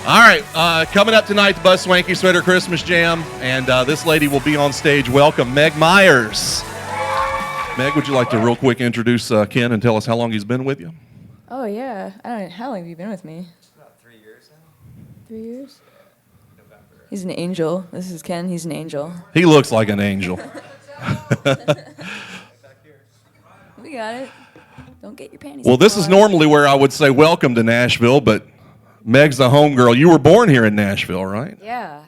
All right, coming up tonight, the Buzz Swanky Sweater Christmas Jam, and this lady will be on stage. Welcome, Meg Myers. Meg, would you like to real quick introduce Ken and tell us how long he's been with you? Oh, yeah. I don't know. How long have you been with me? About 3 years now. 3 years? November. He's an angel. This is Ken. He's an angel. He looks like an angel. We got it. Don't get your panties. Well, this is normally where I would say welcome to Nashville, but Meg's a homegirl. You were born here in Nashville, right? Yeah.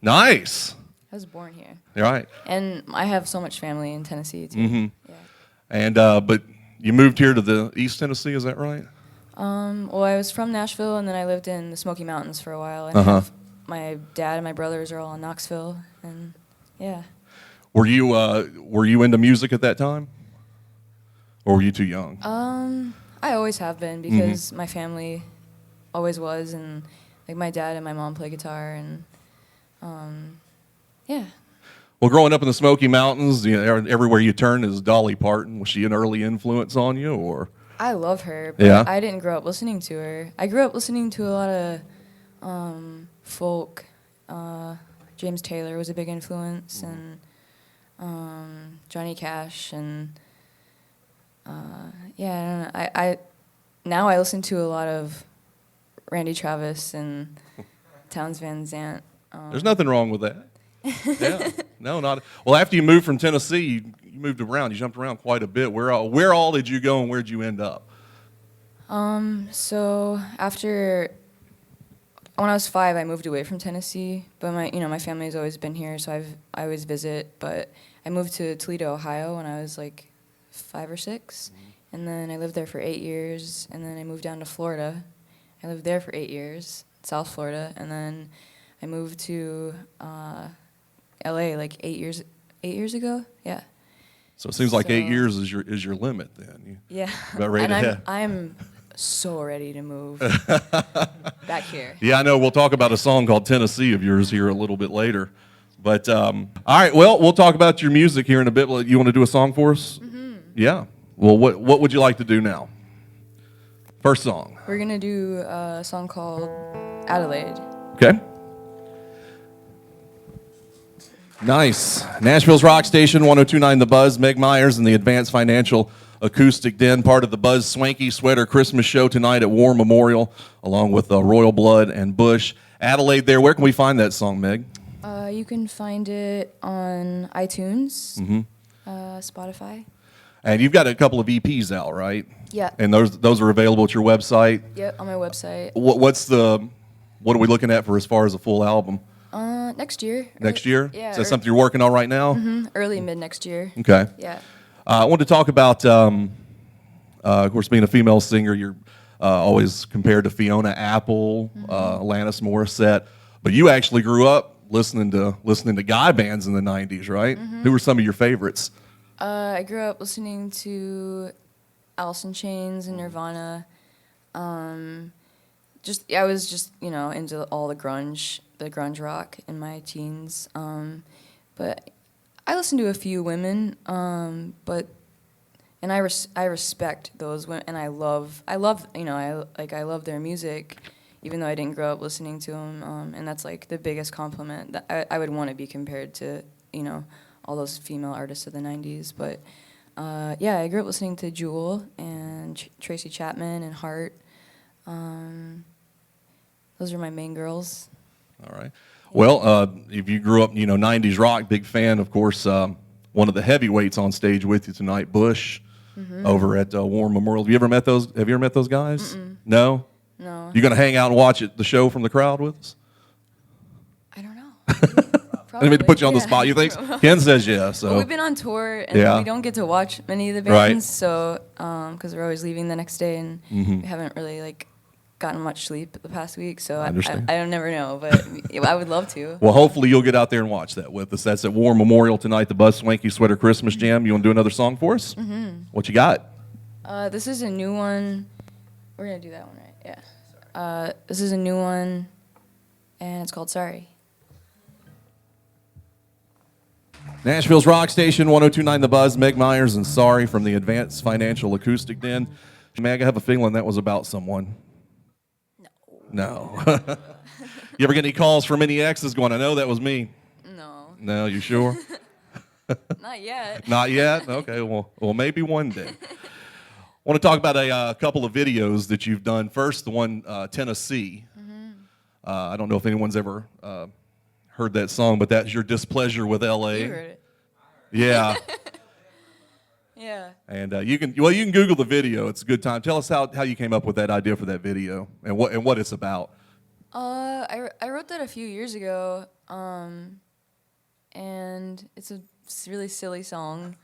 Nice. I was born here. You're right. And I have so much family in Tennessee, too. Mm-hmm. Yeah. And but you moved here to the East Tennessee, is that right? Well, I was from Nashville, and then I lived in the Smoky Mountains for a while. And I have my dad and my brothers are all in Knoxville, and yeah. Were you into music at that time, or were you too young? I always have been because my family always was, and like my dad and my mom play guitar, and yeah. Well, growing up in the Smoky Mountains, you know, everywhere you turn is Dolly Parton. Was she an early influence on you, or? I love her, but Yeah. I didn't grow up listening to her. I grew up listening to a lot of folk. James Taylor was a big influence, and Johnny Cash, and yeah. I don't know. Now I listen to a lot of Randy Travis and Townes Van Zandt. There's nothing wrong with that. Yeah, no, not. Well, after you moved from Tennessee, you moved around. You jumped around quite a bit. Where all did you go, and where'd you end up? So when I was 5, I moved away from Tennessee, but my family's always been here, so I always visit. But I moved to Toledo, Ohio, when I was like 5 or 6, and then I lived there for 8 years, and then I moved down to Florida. I lived there for 8 years, South Florida, and then I moved to LA like 8 years ago. Yeah. So it seems like 8 years is your limit then. Yeah. About ready and to I'm so ready to move back here. Yeah, I know. We'll talk about a song called Tennessee of yours here a little bit later. But all right, well, we'll talk about your music here in a bit. You want to do a song for us? Mm-hmm. Yeah. Well, what would you like to do now? First song. We're gonna do a song called Adelaide. Okay. Nice. Nashville's Rock Station, 102.9 The Buzz. Meg Myers and the Advanced Financial Acoustic Den, part of the Buzz Swanky Sweater Christmas Show tonight at War Memorial, along with Royal Blood and Bush. Adelaide there. Where can we find that song, Meg? You can find it on iTunes, Spotify. And you've got a couple of EPs out, right? Yeah. And those are available at your website? Yep, on my website. What are we looking at for as far as a full album? Next year. Next year? Yeah. Is that something you're working on right now? Early mid next year. Okay. Yeah. I want to talk about, of course, being a female singer, you're always compared to Fiona Apple, Alanis Morissette, but you actually grew up listening to guy bands in the 90s, right? Who were some of your favorites? I grew up listening to Alice in Chains and Nirvana. I was just into all the grunge rock in my teens. But I listened to a few women, and I respect those women, and I love their music, even though I didn't grow up listening to them, and that's like the biggest compliment that I would want to be compared to, all those female artists of the 90s. But yeah, I grew up listening to Jewel and Tracy Chapman and Heart. Those are my main girls. All right. Well, if you grew up, 90s rock, big fan, of course, one of the heavyweights on stage with you tonight, Bush, over at War Memorial. Have you ever met those guys? No? No. You going to hang out and watch the show from the crowd with us? I don't know. I didn't mean to put you on the spot. You think? Ken says yeah. So well, we've been on tour, and we don't get to watch many of the bands, Right. so because we're always leaving the next day, and we haven't really gotten much sleep the past week, so I don't never know, but I would love to. Well, hopefully you'll get out there and watch that with us. That's at War Memorial tonight, the Buzz Swanky Sweater Christmas Jam. You want to do another song for us? What you got? This is a new one. We're gonna do that one, right? Yeah. This is a new one, and it's called Sorry. Nashville's Rock Station, 102.9 The Buzz, Meg Myers and Sorry from the Advanced Financial Acoustic Den. Meg, I have a feeling that was about someone. No. You ever get any calls from any exes going, I know that was me? No, No, you sure? not yet. Not yet? Okay, well, maybe one day. I want to talk about a couple of videos that you've done. First, the one, Tennessee. I don't know if anyone's ever heard that song, but that's Your Displeasure with L.A. You heard it. Yeah. Yeah. And you can Google the video. It's a good time. Tell us how you came up with that idea for that video and what it's about. I wrote that a few years ago, and it's a really silly song,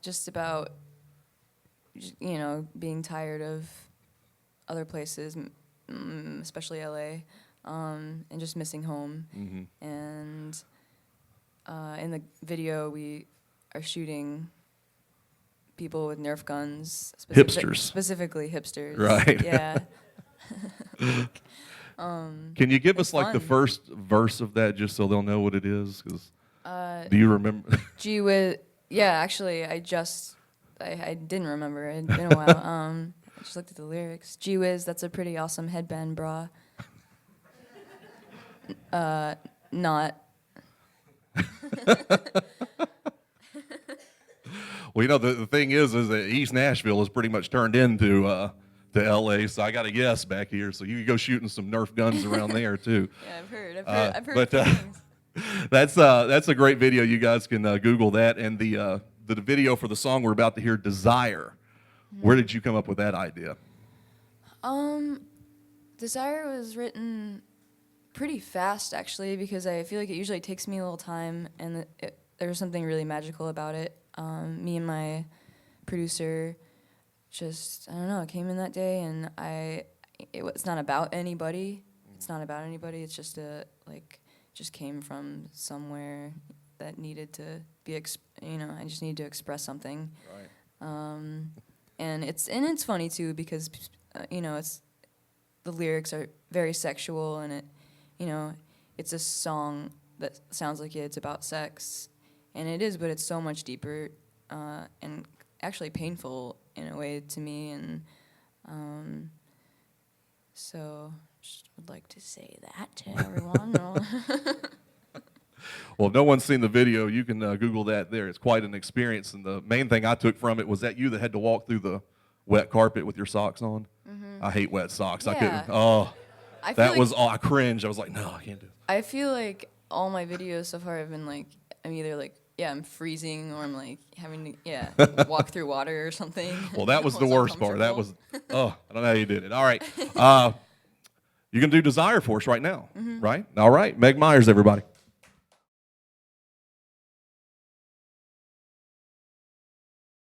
just about, being tired of other places, especially LA, and just missing home. Mm-hmm. And in the video, we are shooting people with Nerf guns. Hipsters. Specifically hipsters. Right. Yeah. Can you give us It's like the fun. first verse of that just so they'll know what it is? 'Cause do you remember? Gee whiz. Yeah, actually, I didn't remember. It had been a while. I just looked at the lyrics. Gee whiz, that's a pretty awesome headband bra. Not. Well, the thing is that East Nashville is pretty much turned into to L.A., so I got a yes back here. So you can go shooting some Nerf guns around there too. Yeah, I've heard But things. that's a great video. You guys can Google that. And the video for the song we're about to hear, Desire. Where did you come up with that idea? Desire was written pretty fast, actually, because I feel like it usually takes me a little time, and there was something really magical about it. Me and my producer just, I don't know, came in that day, and it's not about anybody. It's not about anybody. It's just just came from somewhere that needed to be, I just needed to express something. Right. And it's funny too because it's the lyrics are very sexual, and it's a song that sounds like it's about sex, and it is, but it's so much deeper and actually painful in a way to me, and so just would like to say that to everyone. Well, if no one's seen the video, you can Google that there. It's quite an experience. And the main thing I took from it was that you that had to walk through the wet carpet with your socks on. I hate wet socks. I Yeah. couldn't. Oh, I feel that like- was all. I cringed. I was like, no, I can't do it. I feel like all my videos so far have been like, I'm either like, I'm freezing, or I'm like having to, walk through water or something. Well, that was the It's worst part. That was, uncomfortable. I don't know how you did it. All right. You can do Desire for us right now, right? All right. Meg Myers, everybody.